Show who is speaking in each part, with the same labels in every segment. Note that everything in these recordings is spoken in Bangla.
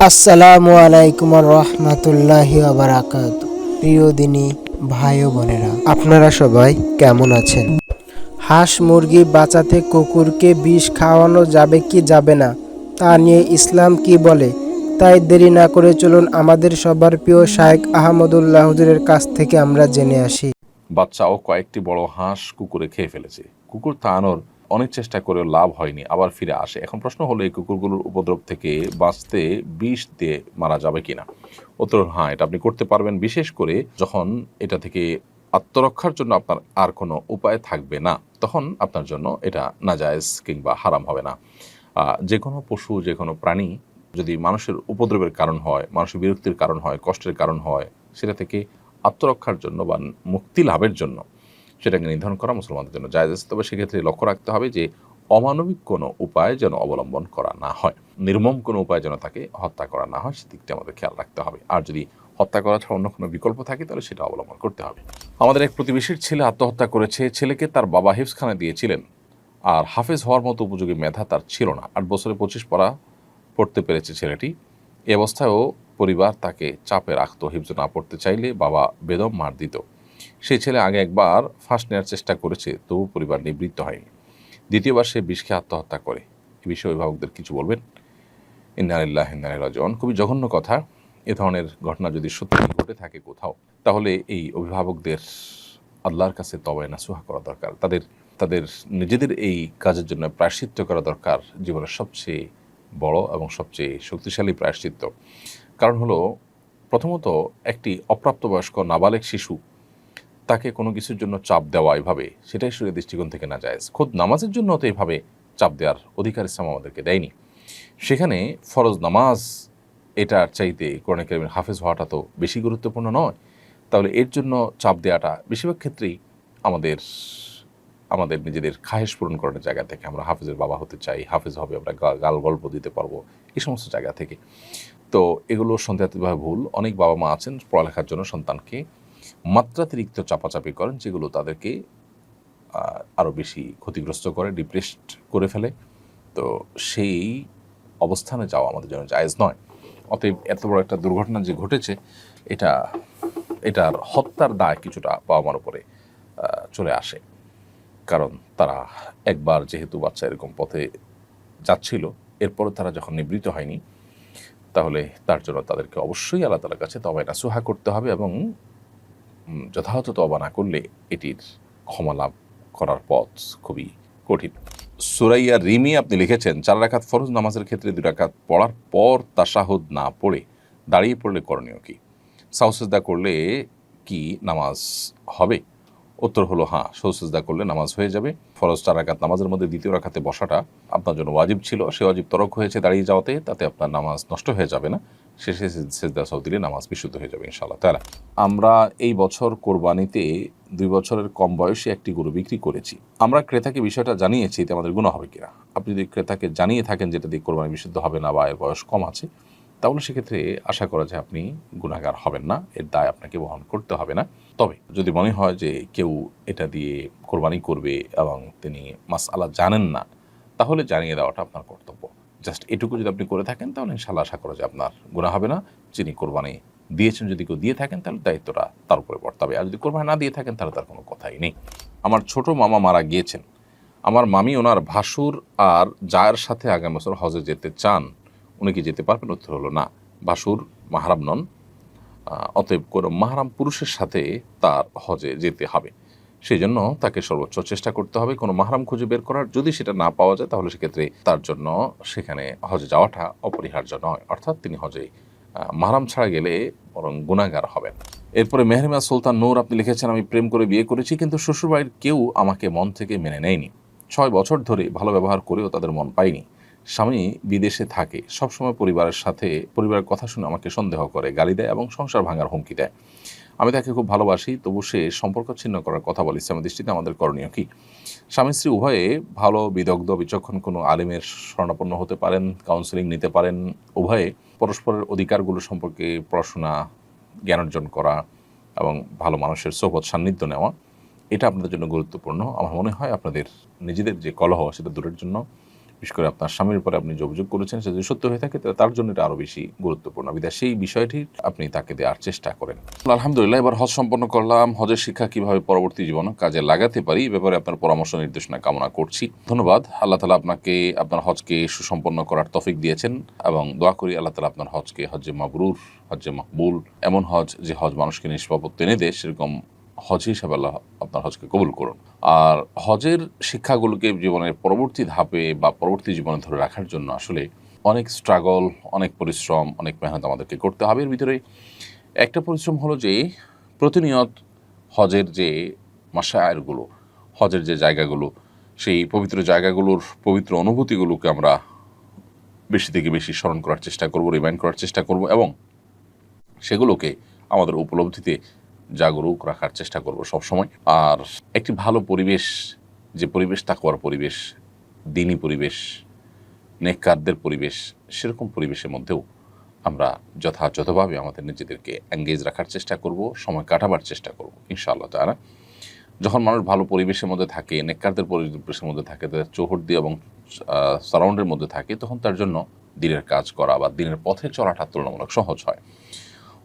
Speaker 1: আসসালামু আলাইকুম রহমতুল্লাহি বারাকাতু। প্রিয় দিনী ভাই ও বোনেরা, আপনারা সবাই কেমন আছেন? হাঁস মুরগি বাঁচাতে কুকুরকে বিষ খাওয়ানো যাবে কি যাবে না তা নিয়ে ইসলাম কি বলে, তাই দেরি না করে চলুন আমাদের সবার প্রিয় শায়েখ আহমদুল্লাহ হুজুরের কাছ থেকে আমরা জেনে আসি।
Speaker 2: বাচ্চাও কয়েকটি বড় হাঁস কুকুরে খেয়ে ফেলেছে। কুকুর তাড়ানোর অনেক চেষ্টা করেও লাভ হয়নি, আবার ফিরে আসে। এখন প্রশ্ন হলো, এই কুকুরগুলোর উপদ্রব থেকে বাঁচতে বিষ দিয়ে মারা যাবে কিনা? উত্তর হ্যাঁ, এটা আপনি করতে পারবেন, বিশেষ করে যখন এটা থেকে আত্মরক্ষার জন্য আপনার আর কোনো উপায় থাকবে না, তখন আপনার জন্য এটা নাজায়েজ কিংবা হারাম হবে না। যে কোনো পশু, যে কোনো প্রাণী যদি মানুষের উপদ্রবের কারণ হয়, মানুষের বিরক্তির কারণ হয়, কষ্টের কারণ হয়, সেটা থেকে আত্মরক্ষার জন্য বা মুক্তি লাভের জন্য সেটাকে নির্ধারণ করা মুসলমানদের জন্য জায়েজ আছে। তবে সেক্ষেত্রে লক্ষ্য রাখতে হবে যে অমানবিক কোনো উপায় যেন অবলম্বন করা না হয়, নির্মম কোনো উপায় যেন তাকে হত্যা করা না হয়, সেদিকটা আমাদের খেয়াল রাখতে হবে। আর যদি হত্যা করা ছাড়া অন্য কোনো বিকল্প থাকে তাহলে সেটা অবলম্বন করতে হবে। আমাদের এক প্রতিবেশীর ছেলে আত্মহত্যা করেছে। ছেলেকে তার বাবা হিফজখানায় দিয়েছিলেন, আর হাফেজ হওয়ার মতো উপযোগী মেধা তার ছিল না। 8 বছরে 25 পারা পড়তে পেরেছে ছেলেটি। এ অবস্থায়ও পরিবার তাকে চাপে রাখত, হিফজ না পড়তে চাইলে বাবা বেদম মার দিত। সেই ছেলে আগে একবার ফাঁস নেওয়ার চেষ্টা করেছে, তবু পরিবার নিবৃত্ত হয়নি। দ্বিতীয়বার সে বিষ খেয়ে আত্মহত্যা করে। এ বিষয়ে অভিভাবকদের কিছু বলবেন? ইন্না লিল্লাহি ওয়া ইন্না ইলাইহি রাজিউন। খুবই জঘন্য কথা। এ ধরনের ঘটনা যদি সত্যি ঘটে থাকে কোথাও, তাহলে এই অভিভাবকদের আল্লাহর কাছে তওবায়ে নাসুহা করা দরকার। তাদের তাদের নিজেদের এই কাজের জন্য প্রায়শ্চিত্ত করা দরকার, জীবনের সবচেয়ে বড় এবং সবচেয়ে শক্তিশালী প্রায়শ্চিত্ত। কারণ হলো, প্রথমত, একটি অপ্রাপ্তবয়স্ক নাবালেগ শিশু, তাকে কোনো কিছুর জন্য চাপ দেওয়া এভাবে, সেটাই শরীয়তের দৃষ্টিকোণ থেকে নাজায়েজ। খোদ নামাজের জন্য তো এভাবে চাপ দেওয়ার অধিকার ইসলাম আমাদেরকে দেয়নি। সেখানে ফরজ নামাজ, এটার চাইতে কোরআন কারীমের হাফেজ হওয়াটা তো বেশি গুরুত্বপূর্ণ নয়? তাহলে এর জন্য চাপ দেওয়াটা বেশিরভাগ ক্ষেত্রেই আমাদের আমাদের নিজেদের খাহেশ পূরণ করার জায়গা থেকে, আমরা হাফেজের বাবা হতে চাই, হাফেজ হবে, আমরা গাল গল্প দিতে পারবো, এই সমস্ত জায়গা থেকে। তো এগুলো সন্দেহাতীতভাবে ভুল। অনেক বাবা মা আছেন পড়ালেখার জন্য সন্তানকে মাত্রাতিরিক্ত চাপাচাপি করেন, যেগুলো তাদেরকে আরও বেশি ক্ষতিগ্রস্ত করে, ডিপ্রেসড করে ফেলে। তো সেই অবস্থানে যাওয়া আমাদের জন্য জায়েজ নয়। অতএব এত বড় একটা দুর্ঘটনা যে ঘটেছে, এটার হত্যার দায় কিছুটা বাবা মার উপরে চলে আসে। কারণ তারা একবার যেহেতু বাচ্চা এরকম পথে যাচ্ছিল, এরপরে তারা যখন নিবৃত্ত হয়নি, তাহলে তার জন্য তাদেরকে অবশ্যই আল্লাহ তাআলার কাছে তওবায়ে নাসুহা করতে হবে, এবং যথাযথ তওবা না করলে এটির ক্ষমা লাভ করার পথ খুবই কঠিন। সুরাইয়া রিমি আপনি লিখেছেন, 4 রাকাত ফরজ নামাজের ক্ষেত্রে 2 রাকাত পড়ার পর তাশাহুদ না পড়ে দাঁড়িয়ে পড়লে করণীয় কি? সাহু সিজদা করলে কি নামাজ হবে? উত্তর হলো হ্যাঁ, সাহু সিজদা করলে নামাজ হয়ে যাবে। ফরজ 4 রাকাত নামাজের মধ্যে দ্বিতীয় রাকাতে বসাটা আপনার জন্য ওয়াজিব ছিল, সে ওয়াজিব তরক হয়েছে দাঁড়িয়ে যাওয়াতে, তাতে আপনার নামাজ নষ্ট হয়ে যাবে না। শেষে সিজদা সাহু দিলে নামাজ বিশুদ্ধ হয়ে যাবে ইনশাআল্লাহ তাআলা। আমরা এই বছর কোরবানিতে 2 বছরের কম বয়সী একটি গরু বিক্রি করেছি। আমরা ক্রেতাকে বিষয়টা জানিয়েছি, এতে আমাদের গুনাহ হবে কিনা? আপনি যদি ক্রেতাকে জানিয়ে থাকেন যেটা দিয়ে কোরবানি বিশুদ্ধ হবে না বা এর বয়স কম আছে, তাহলে সেক্ষেত্রে আশা করা যায় আপনি গুনাহগার হবেন না, এর দায় আপনাকে বহন করতে হবে না। তবে যদি মনে হয় যে কেউ এটা দিয়ে কোরবানি করবে এবং তিনি মাসআলা জানেন না, তাহলে জানিয়ে দেওয়াটা আপনার কর্তব্য। জাস্ট এটুকু যদি আপনি করে থাকেন, তাহলে ইনশাআল্লাহ আশা করা যায় আপনার গুনাহ হবে না। যিনি কোরবানি দিয়েছেন, যদি কেউ দিয়ে থাকেন, তাহলে দায়িত্বটা তার উপরে বর্তাবে। আর যদি কোরবানি না দিয়ে থাকেন, তাহলে তার কোনো কথাই নেই। আমার ছোট মামা মারা গিয়েছেন। আমার মামি ওনার ভাসুর আর জায়ের সাথে আগামী বছর হজে যেতে চান, উনি কি যেতে পারবেন? উত্তর হলো না, ভাসুর মাহরাম নন। অতএব কোনো মাহরাম পুরুষের সাথে তার হজে যেতে হবে। সেই জন্য তাকে সর্বোচ্চ চেষ্টা করতে হবে কোনো মাহরাম খুঁজে বের করার। যদি সেটা না পাওয়া যায়, তাহলে সেক্ষেত্রে তার জন্য সেখানে হজে যাওয়াটা অপরিহার্য নয়, অর্থাৎ তিনি হজে মাহরাম ছাড়া গেলে বরং গুনাহগার হবেন। এরপরে মেহরিমা সুলতান নূর আপনি লিখেছেন, আমি প্রেম করে বিয়ে করেছি, কিন্তু শ্বশুরবাড়ির কেউ আমাকে মন থেকে মেনে নেয়নি। 6 বছর ধরে ভালো ব্যবহার করেও তাদের মন পাইনি। স্বামী বিদেশে থাকে, সবসময় পরিবারের কথা শুনে আমাকে সন্দেহ করে, গালি দেয় এবং সংসার ভাঙার হুমকি দেয়। আমি তাকে খুব ভালোবাসি, তবু সে সম্পর্ক ছিন্ন করার কথা বলে। ইসলামের দৃষ্টিতে আমাদের করণীয় কি? স্বামী স্ত্রী উভয়ে ভালো বিদগ্ধ বিচক্ষণ কোনো আলিমের শরণাপন্ন হতে পারেন, কাউন্সেলিং নিতে পারেন। উভয়ে পরস্পরের অধিকারগুলো সম্পর্কে পড়াশোনা, জ্ঞান অর্জন করা এবং ভালো মানুষের সোহবত সান্নিধ্য নেওয়া, এটা আপনাদের জন্য গুরুত্বপূর্ণ। আমার মনে হয় আপনাদের নিজেদের যে কলহ, সেটা দূরের জন্য বিশেষ করে আপনার স্বামীর উপরে আপনি যে অভিযোগ করেছেন সে যদি সত্য হয়ে থাকে তাহলে তার জন্য এটা আরও বেশি গুরুত্বপূর্ণ। বিধায় সেই বিষয়টি আপনি তাকে দেওয়ার চেষ্টা করেন। আলহামদুলিল্লাহ, এবার হজ সম্পন্ন করলাম। হজের শিক্ষা কিভাবে পরবর্তী জীবনে কাজে লাগাতে পারি এ ব্যাপারে আপনার পরামর্শ নির্দেশনা কামনা করছি। ধন্যবাদ। আল্লাহ তাআলা আপনাকে আপনার হজকে সুসম্পন্ন করার তৌফিক দিয়েছেন এবং দোয়া করি আল্লাহ তাআলা আপনার হজকে হজ্জে মাবরুর, হজ্জে মকবুল, এমন হজ যে হজ মানুষকে নিষ্পাপত্য এনে দেয়, সেরকম হজ হিসাবে আল্লাহ আপনার হজকে কবুল করুন। আর হজের শিক্ষাগুলোকে জীবনের পরবর্তী ধাপে বা পরবর্তী জীবনে ধরে রাখার জন্য আসলে অনেক স্ট্রাগল, অনেক পরিশ্রম, অনেক মেহনত আমাদেরকে করতে হবে। এর ভিতরে একটা পরিশ্রম হলো যে প্রতিনিয়ত হজের যে মাশায়েরগুলো, হজের যে জায়গাগুলো, সেই পবিত্র জায়গাগুলোর পবিত্র অনুভূতিগুলোকে আমরা বেশি থেকে বেশি স্মরণ করার চেষ্টা করব, রিমাইন্ড করার চেষ্টা করব এবং সেগুলোকে আমাদের উপলব্ধিতে জাগরুক রাখার চেষ্টা করব সবসময়। আর একটি ভালো পরিবেশ, যে পরিবেশ তাকওয়ার পরিবেশ, দ্বীনি পরিবেশ, নেককারদের পরিবেশ, সেরকম পরিবেশের মধ্যেও আমরা যথাযথভাবে আমাদের নিজেদেরকে এঙ্গেজ রাখার চেষ্টা করব, সময় কাটাবার চেষ্টা করব ইনশাআল্লাহ তাআলা। যখন মানুষ ভালো পরিবেশের মধ্যে থাকে, নেককারদের পরিবেশের মধ্যে থাকে, তাদের চৌহদ্দি এবং সারাউন্ডের মধ্যে থাকে, তখন তার জন্য দ্বীনের কাজ করা বা দ্বীনের পথে চলাটা তুলনামূলক সহজ হয়।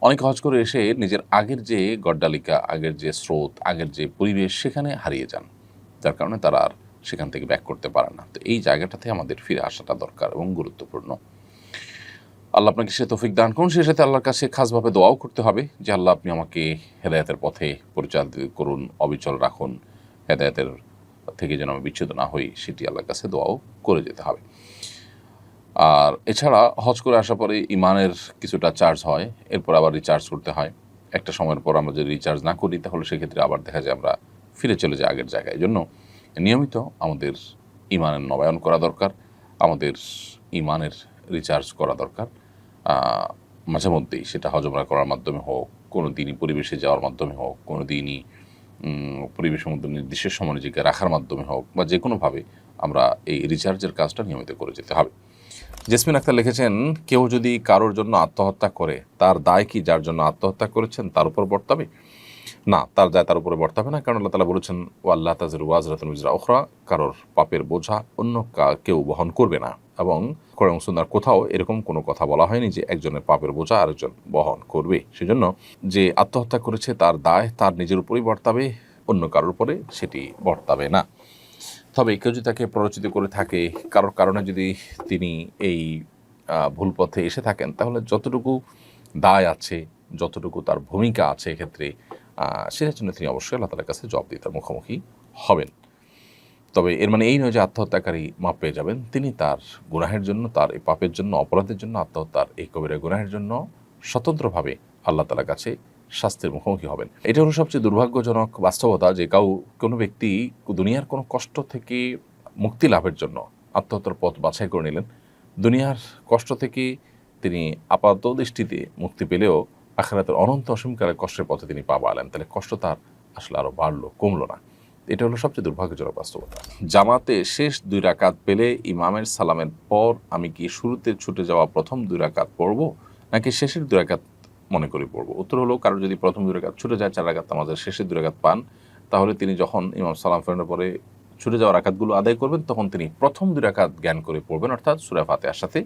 Speaker 2: অনেকে হজ করে এসে নিজের আগের যে গড্ডালিকা, আগের যে স্রোত, আগের যে পরিবেশ সেখানে হারিয়ে যান, যার কারণে তারা আর সেখান থেকে ব্যাক করতে পারে না। তো এই জায়গাটাতে আমাদের ফিরে আসাটা দরকার এবং গুরুত্বপূর্ণ। আল্লাহ আপনাকে সে তৌফিক দান করুন। সেই সাথে আল্লাহর কাছে খাসভাবে দোয়াও করতে হবে যে আল্লাহ আপনি আমাকে হেদায়েতের পথে পরিচালিত করুন, অবিচল রাখুন, হেদায়েতের থেকে যেন আমি বিচ্যুত না হই, সেটি আল্লাহর কাছে দোয়াও করে যেতে হবে। আর এছাড়া হজ করে আসার পরে ইমানের কিছুটা চার্জ হয়, এরপর আবার রিচার্জ করতে হয়। একটা সময়ের পর আমরা যদি রিচার্জ না করি তাহলে সেক্ষেত্রে আবার দেখা যায় আমরা ফিরে চলে যাই আগের জায়গায়। এই জন্য নিয়মিত আমাদের ইমানের নবায়ন করা দরকার, আমাদের ইমানের রিচার্জ করা দরকার। মাঝে মধ্যেই সেটা হজ উমরা করার মাধ্যমে হোক, কোনো দিনই পরিবেশে যাওয়ার মাধ্যমে হোক, কোনো দিনই পরিবেশের মধ্যে নির্দিষ্ট সময় নিজেকে রাখার মাধ্যমে হোক, বা যে কোনোভাবে আমরা এই রিচার্জের কাজটা নিয়মিত করে যেতে হবে। জেসমিন আক্তার লিখেছেন, কেউ যদি কারোর জন্য আত্মহত্যা করে তার দায় কি যার জন্য আত্মহত্যা করেছেন তার উপর বর্তাবে? না, তার দায় তার উপরে বর্তাবে না, কারণ আল্লাহ তাআলা বলেছেন ওয়াল্লাহ তাজিরু ওয়াজরাতুন উজরা উখরা, কারোর পাপের বোঝা অন্য কেউ বহন করবে না। এবং কোরআন সুন্নাহর কোথাও এরকম কোনো কথা বলা হয়নি যে একজনের পাপের বোঝা আরেকজন বহন করবে। সেজন্য যে আত্মহত্যা করেছে তার দায় তার নিজের উপরেই বর্তাবে, অন্য কারোর উপরে সেটি বর্তাবে না। তবে কেউ যদি তাকে প্ররোচিত করে থাকে, কারোর কারণে যদি তিনি এই ভুল পথে এসে থাকেন, তাহলে যতটুকু দায় আছে, যতটুকু তার ভূমিকা আছে এক্ষেত্রে, সেটার জন্য তিনি অবশ্যই আল্লাহ তাআলার কাছে জবাবদিহিতার মুখোমুখি হবেন। তবে এর মানে এই নয় যে আত্মহত্যাকারী মাপ পেয়ে যাবেন। তিনি তার গুনাহের জন্য, তার এই পাপের জন্য, অপরাধের জন্য, আত্মহত্যার এই কবিরা গুনাহের জন্য স্বতন্ত্রভাবে আল্লাহ তাআলার কাছে শাস্তির মুখোমুখি হবেন। এটা হলো সবচেয়ে দুর্ভাগ্যজনক বাস্তবতা যে কোনো ব্যক্তি দুনিয়ার কোনো কষ্ট থেকে মুক্তি লাভের জন্য আত্মহত্যার পথ বাছাই করে নিলেন। দুনিয়ার কষ্ট থেকে তিনি আপাত দৃষ্টিতে মুক্তি পেলেও আখিরাতের অনন্ত অসীমকালের কষ্টের পথে তিনি পা বাড়ালেন। তাহলে কষ্ট তার আসলে আরও বাড়লো, কমলো না। এটা হলো সবচেয়ে দুর্ভাগ্যজনক বাস্তবতা। জামাতে শেষ 2 রাকাত পেলে ইমামের সালামের পর আমি কি শুরুতে ছুটে যাওয়া প্রথম 2 রাকাত পড়ব নাকি শেষের 2 রাকাত মনে করে পড়ব? উত্তর হলো, কারো যদি প্রথম 2 রাকাত ছুটে যায়, 4 রাকাত নামাজের শেষের 2 রাকাত পান, তাহলে তিনি যখন ইমাম সালাম ফেরানোর পরে ছুটে যাওয়া রাকাতগুলো আদায় করবেন, তখন তিনি প্রথম 2 রাকাত জ্ঞান করে পড়বেন, অর্থাৎ সূরা ফাতিহার সাথে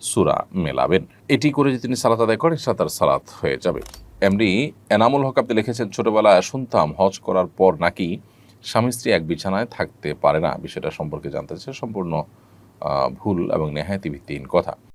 Speaker 2: সূরা মেলাবেন। এটি করে যদি তিনি সালাত আদায় করেন, তার সালাত হয়ে যাবে। এমডি এনামুল হক আপনি লিখেছেন, ছোটবেলায় শুনতাম হজ করার পর নাকি স্বামী স্ত্রী এক বিছানায় থাকতে পারে না। বিষয়টা সম্পর্কে জানতে চাই। সম্পূর্ণ ভুল এবং নেহায়েতি ভিত্তিহীন কথা।